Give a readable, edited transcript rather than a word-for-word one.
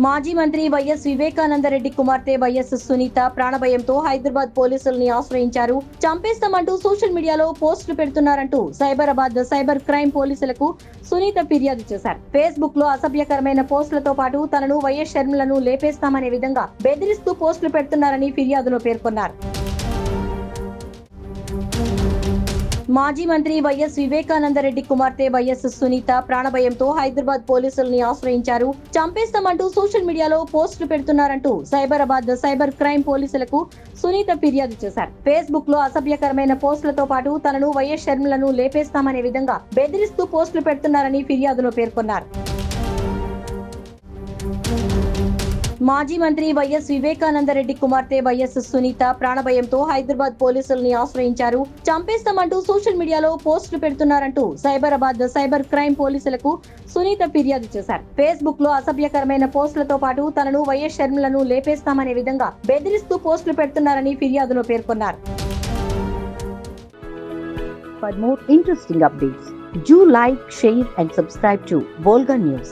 మాజీ మంత్రి వైఎస్ వివేకానందరెడ్డి కుమార్తె వైఎస్ సునీత ప్రాణభయంతో హైదరాబాద్ పోలీసుల్ని ఆశ్రయించారు. చంపేస్తామంటూ సోషల్ మీడియాలో పోస్టులు పెడుతున్నారంటూ సైబరాబాద్ సైబర్ క్రైమ్ పోలీసులకు సునీత ఫిర్యాదు చేశారు. ఫేస్బుక్ లో అసభ్యకరమైన పోస్టులతో పాటు తనను వైఎస్ షర్మిలను లేపేస్తామనే విధంగా బెదిరిస్తూ పోస్టులు పెడుతున్నారని ఫిర్యాదులో పేర్కొన్నారు. మాజీ మంత్రి వైఎస్ వివేకానందరెడ్డి కుమార్తె వైఎస్ సునీత ప్రాణభయంతో హైదరాబాద్ పోలీసుల్ని ఆశ్రయించారు. చంపేస్తామంటూ సోషల్ మీడియాలో పోస్టులు పెడుతున్నారంటూ సైబరాబాద్ సైబర్ క్రైమ్ పోలీసులకు సునీత ఫిర్యాదు చేశారు. ఫేస్బుక్ లో అసభ్యకరమైన పోస్టులతో పాటు తనను వైఎస్ షర్మిలను లేపేస్తామనే విధంగా బెదిరిస్తూ పోస్టులు పెడుతున్నారని ఫిర్యాదులో పేర్కొన్నారు. మాజీ మంత్రి వైఎస్ వివేకానందరెడ్డి కుమార్తె వైఎస్ సునీత ప్రాణభయంతో హైదరాబాద్ పోలీసుల్ని ఆశ్రయించారు. చంపేస్తామంటూ సోషల్ మీడియాలో పోస్టులు పెడుతున్నారంటూ సైబరాబాద్ సైబర్ క్రైమ్ పోలీసులకు సునీత ఫిర్యాదు చేశారు. ఫేస్బుక్ లో అసభ్యకరమైన పోస్టులతో పాటు తనను వైఎస్ షర్మిలను లేపేస్తామనే విధంగా బెదిరిస్తూ పోస్టులు పెడుతున్నారని ఫిర్యాదులో పేర్కొన్నారు. For more interesting updates, do like, share and subscribe to Volga News.